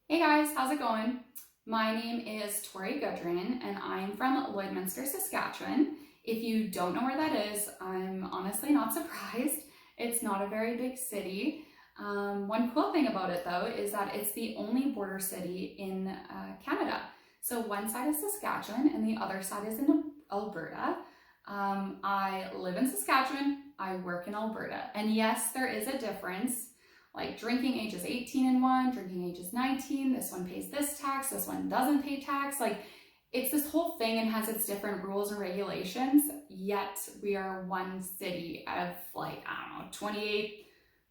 Hey guys, how's it going? My name is Tori Goodrin and I'm from Lloydminster, Saskatchewan. If you don't know where that is, I'm honestly not surprised. It's not a very big city. One cool thing about it though is that it's the only border city in Canada. So one side is Saskatchewan and the other side is in Alberta. I live in Saskatchewan, I work in Alberta. And yes, there is a difference. Like drinking age is 18 in one, drinking age is 19, this one pays this tax, this one doesn't pay tax. Like it's this whole thing and has its different rules and regulations, yet we are one city of like, I don't know, 28,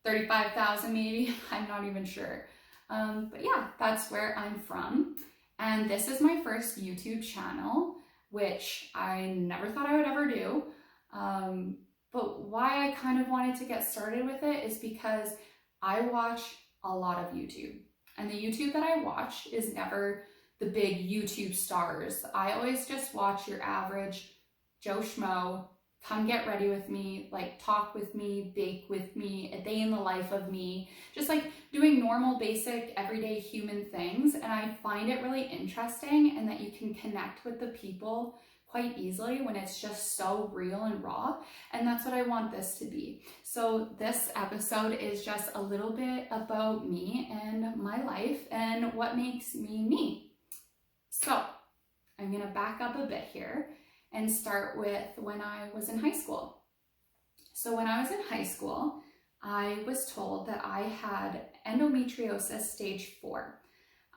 35,000 maybe, I'm not even sure. But yeah, that's where I'm from. And this is my first YouTube channel, which I never thought I would ever do. But why I kind of wanted to get started with it is because I watch a lot of YouTube, and the YouTube that I watch is never the big YouTube stars. I always just watch your average Joe Schmo, come get ready with me, like talk with me, bake with me, a day in the life of me, just like doing normal, basic, everyday human things. And I find it really interesting and that you can connect with the people quite easily when it's just so real and raw. And that's what I want this to be. So this episode is just a little bit about me and my life and what makes me me. So I'm gonna back up a bit here and start with when I was in high school. So when I was in high school, I was told that I had endometriosis stage 4.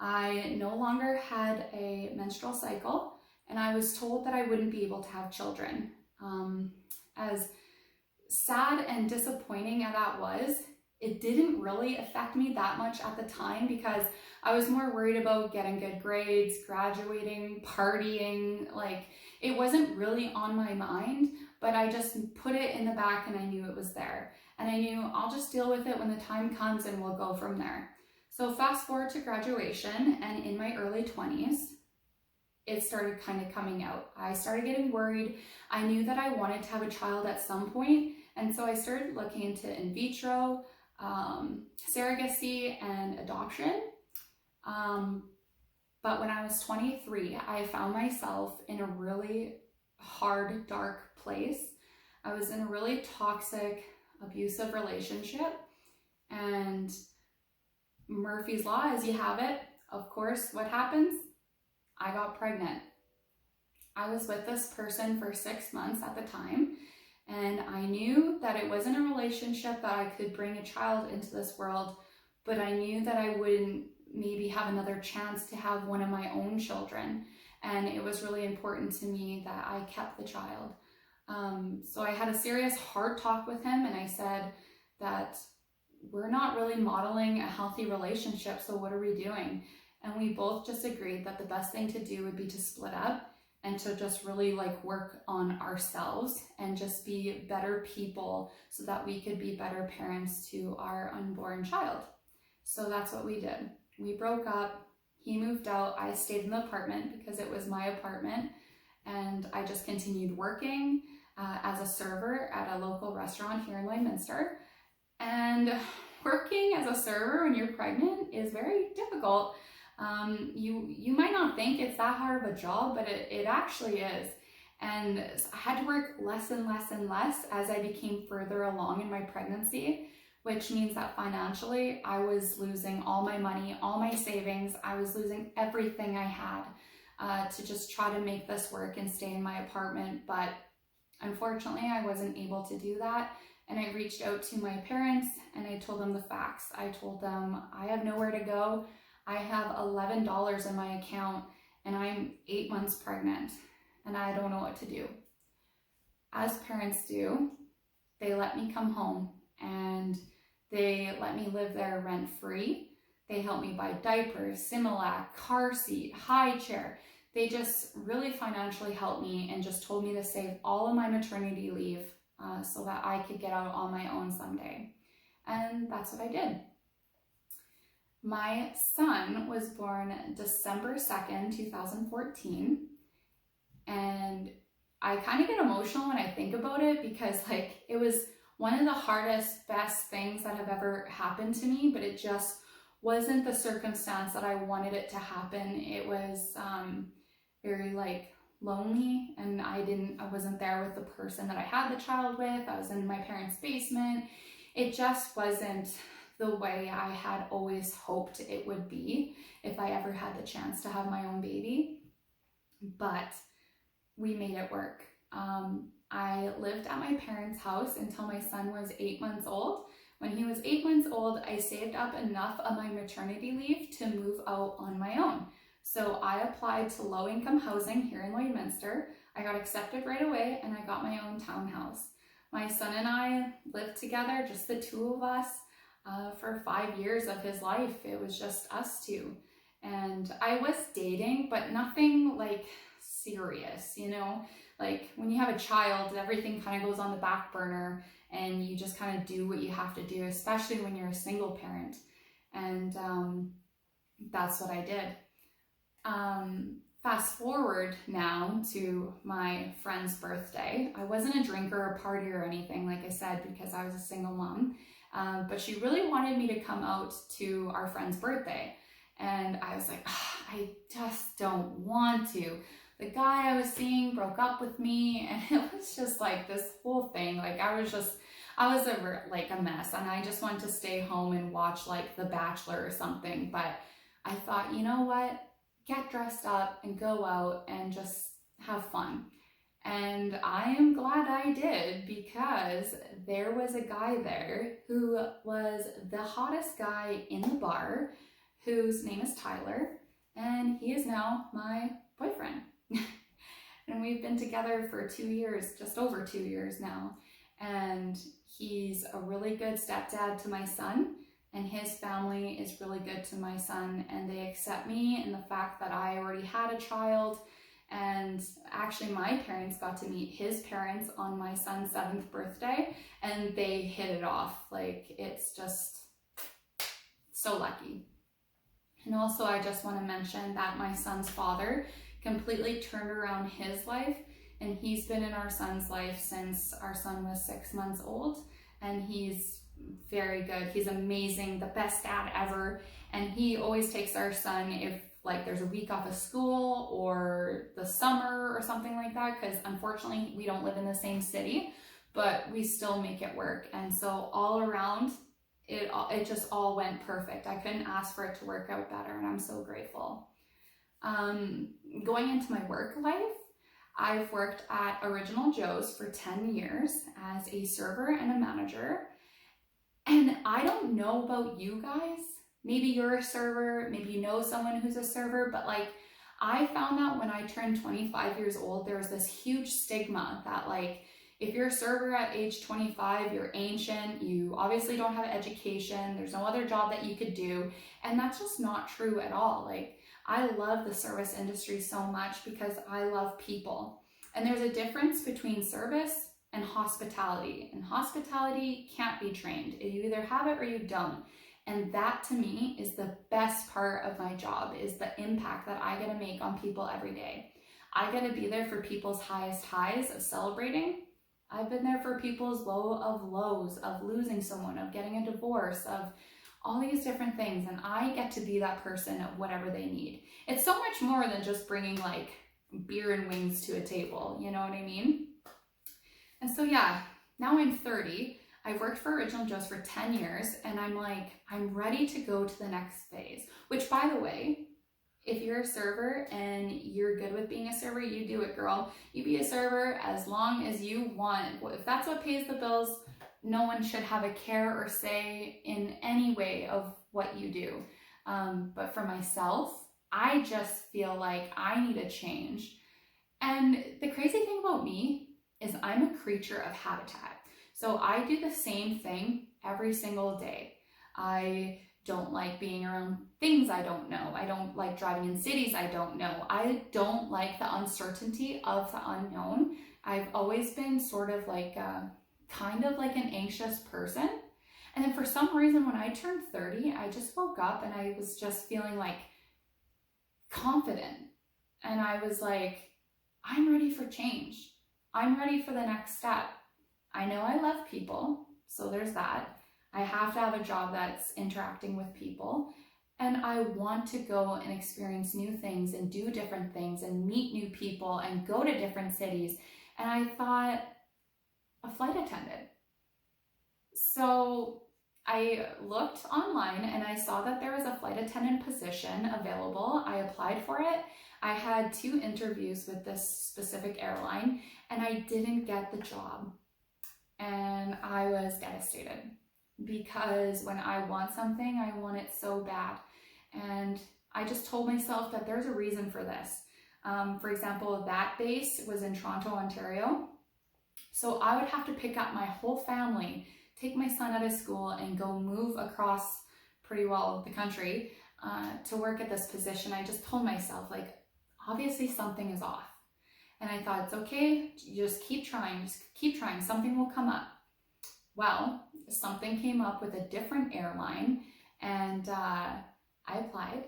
I no longer had a menstrual cycle, and I was told that I wouldn't be able to have children. As sad and disappointing as that was, it didn't really affect me that much at the time because I was more worried about getting good grades, graduating, partying. Like it wasn't really on my mind, but I just put it in the back and I knew it was there. And I knew I'll just deal with it when the time comes and we'll go from there. So fast forward to graduation, and in my early 20s, it started kind of coming out. I started getting worried. I knew that I wanted to have a child at some point, and so I started looking into in vitro, surrogacy, and adoption. But when I was 23, I found myself in a really hard, dark place. I was in a really toxic, abusive relationship, and Murphy's Law, as you have it, of course, what happens? I got pregnant. I was with this person for 6 months at the time, and I knew that it wasn't a relationship that I could bring a child into this world, but I knew that I wouldn't maybe have another chance to have one of my own children, and it was really important to me that I kept the child. So I had a serious hard talk with him, and I said that we're not really modeling a healthy relationship, so what are we doing? And we both just agreed that the best thing to do would be to split up and to just really like work on ourselves and just be better people so that we could be better parents to our unborn child. So that's what we did. We broke up, he moved out, I stayed in the apartment because it was my apartment, and I just continued working as a server at a local restaurant here in Lloydminster. And working as a server when you're pregnant is very difficult. You might not think it's that hard of a job, but it actually is. And I had to work less and less and less as I became further along in my pregnancy, which means that financially I was losing all my money, all my savings. I was losing everything I had to just try to make this work and stay in my apartment. But unfortunately, I wasn't able to do that. And I reached out to my parents and I told them the facts. I told them I have nowhere to go. I have $11 in my account and I'm 8 months pregnant and I don't know what to do. As parents do, they let me come home and they let me live there rent free. They helped me buy diapers, Similac, car seat, high chair. They just really financially helped me and just told me to save all of my maternity leave so that I could get out on my own someday. And that's what I did. My son was born December 2nd, 2014, and I kind of get emotional when I think about it because like it was one of the hardest, best things that have ever happened to me, but it just wasn't the circumstance that I wanted it to happen. It was very like lonely, and I wasn't there with the person that I had the child with. I was in my parents' basement. It just wasn't the way I had always hoped it would be if I ever had the chance to have my own baby. But we made it work. I lived at my parents' house until my son was 8 months old. When he was 8 months old, I saved up enough of my maternity leave to move out on my own. So I applied to low-income housing here in Lloydminster. I got accepted right away, and I got my own townhouse. My son and I lived together, just the two of us, for 5 years of his life. It was just us two. And I was dating, but nothing like serious, you know? Like when you have a child, everything kind of goes on the back burner and you just kind of do what you have to do, especially when you're a single parent. And that's what I did. Fast forward now to my friend's birthday. I wasn't a drinker or party or anything, like I said, because I was a single mom. But she really wanted me to come out to our friend's birthday. And I was like, I just don't want to. The guy I was seeing broke up with me, and it was just like this whole thing. Like I was a mess, and I just wanted to stay home and watch like The Bachelor or something. But I thought, you know what? Get dressed up and go out and just have fun. And I am glad I did, because there was a guy there who was the hottest guy in the bar, whose name is Tyler, and he is now my boyfriend. And we've been together for 2 years, just over 2 years now. And he's a really good stepdad to my son, and his family is really good to my son, and they accept me in the fact that I already had a child. And actually my parents got to meet his parents on my son's 7th birthday, and they hit it off. Like, it's just so lucky. And also I just want to mention that my son's father completely turned around his life, and he's been in our son's life since our son was 6 months old, and he's very good. He's amazing, the best dad ever. And he always takes our son if like there's a week off of school or the summer or something like that, because unfortunately we don't live in the same city, but we still make it work. And so all around, it just all went perfect. I couldn't ask for it to work out better, and I'm so grateful. Going into my work life, I've worked at Original Joe's for 10 years as a server and a manager. And I don't know about you guys. Maybe you're a server, maybe you know someone who's a server, but like I found that when I turned 25 years old, there was this huge stigma that like, if you're a server at age 25, you're ancient, you obviously don't have education, there's no other job that you could do. And that's just not true at all. Like, I love the service industry so much because I love people. And there's a difference between service and hospitality. And hospitality can't be trained. You either have it or you don't. And that to me is the best part of my job, is the impact that I get to make on people every day. I get to be there for people's highest highs of celebrating. I've been there for people's low of lows, of losing someone, of getting a divorce, of all these different things. And I get to be that person of whatever they need. It's so much more than just bringing like beer and wings to a table. You know what I mean? And so yeah, now I'm 30. I've worked for Original Joe's for 10 years, and I'm like, I'm ready to go to the next phase. Which, by the way, if you're a server and you're good with being a server, you do it, girl. You be a server as long as you want. If that's what pays the bills, no one should have a care or say in any way of what you do. But for myself, I just feel like I need a change. And the crazy thing about me is I'm a creature of habitat. So I do the same thing every single day. I don't like being around things I don't know. I don't like driving in cities I don't know. I don't like the uncertainty of the unknown. I've always been sort of like kind of like an anxious person. And then for some reason, when I turned 30, I just woke up and I was just feeling like confident. And I was like, I'm ready for change. I'm ready for the next step. I know I love people, so there's that. I have to have a job that's interacting with people. And I want to go and experience new things and do different things and meet new people and go to different cities. And I thought, a flight attendant. So I looked online and I saw that there was a flight attendant position available. I applied for it. I had 2 interviews with this specific airline and I didn't get the job. And I was devastated because when I want something, I want it so bad. And I just told myself that there's a reason for this. For example, that base was in Toronto, Ontario. So I would have to pick up my whole family, take my son out of school and go move across pretty well the country to work at this position. I just told myself, like, obviously something is off. And I thought, it's okay, you just keep trying, something will come up. Well, something came up with a different airline and I applied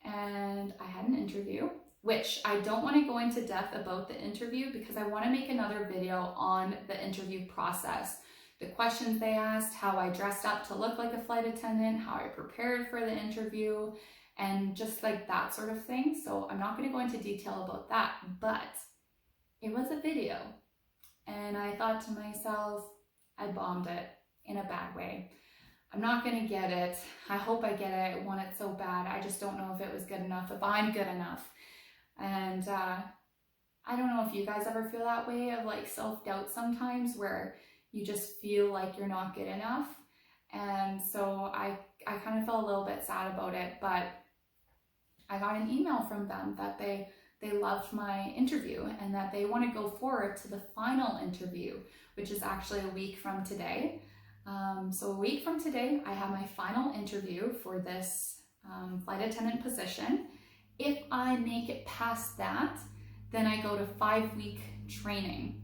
and I had an interview, which I don't want to go into depth about the interview because I want to make another video on the interview process. The questions they asked, how I dressed up to look like a flight attendant, how I prepared for the interview, and just like that sort of thing. So I'm not going to go into detail about that, but it was a video. And I thought to myself, I bombed it in a bad way. I'm not going to get it. I hope I get it. I want it so bad. I just don't know if it was good enough, if I'm good enough. And I don't know if you guys ever feel that way of like self-doubt sometimes where you just feel like you're not good enough. And so I kind of felt a little bit sad about it, but I got an email from them that they loved my interview and that they want to go forward to the final interview, which is actually a week from today. So a week from today, I have my final interview for this flight attendant position. If I make it past that, then I go to 5-week training.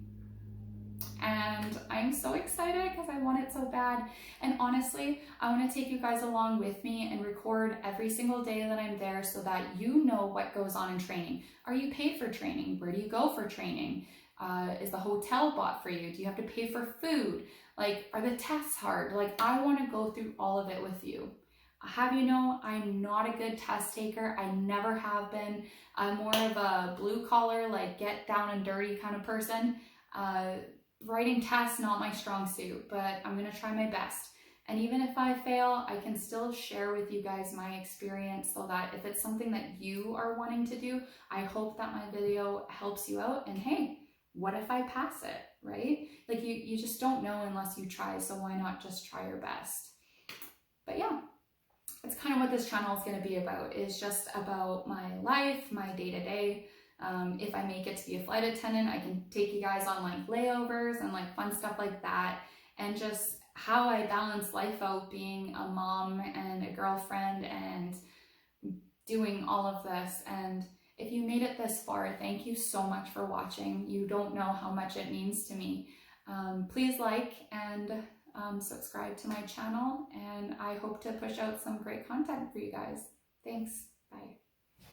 And I'm so excited because I want it so bad. And honestly, I want to take you guys along with me and record every single day that I'm there so that you know what goes on in training. Are you paid for training? Where do you go for training? Is the hotel bought for you? Do you have to pay for food? Like, are the tests hard? Like, I want to go through all of it with you. Have you know, I'm not a good test taker. I never have been. I'm more of a blue collar, like get down and dirty kind of person. Writing tests, not my strong suit, but I'm going to try my best. And even if I fail, I can still share with you guys my experience so that if it's something that you are wanting to do, I hope that my video helps you out. And hey, what if I pass it, right? Like you just don't know unless you try, so why not just try your best? But yeah, it's kind of what this channel is going to be about, is just about my life, my day-to-day. If I make it to be a flight attendant, I can take you guys on like layovers and like fun stuff like that, and just how I balance life out being a mom and a girlfriend and doing all of this. And if you made it this far, thank you so much for watching. You don't know how much it means to me. Please like and subscribe to my channel, and I hope to push out some great content for you guys. Thanks. Bye.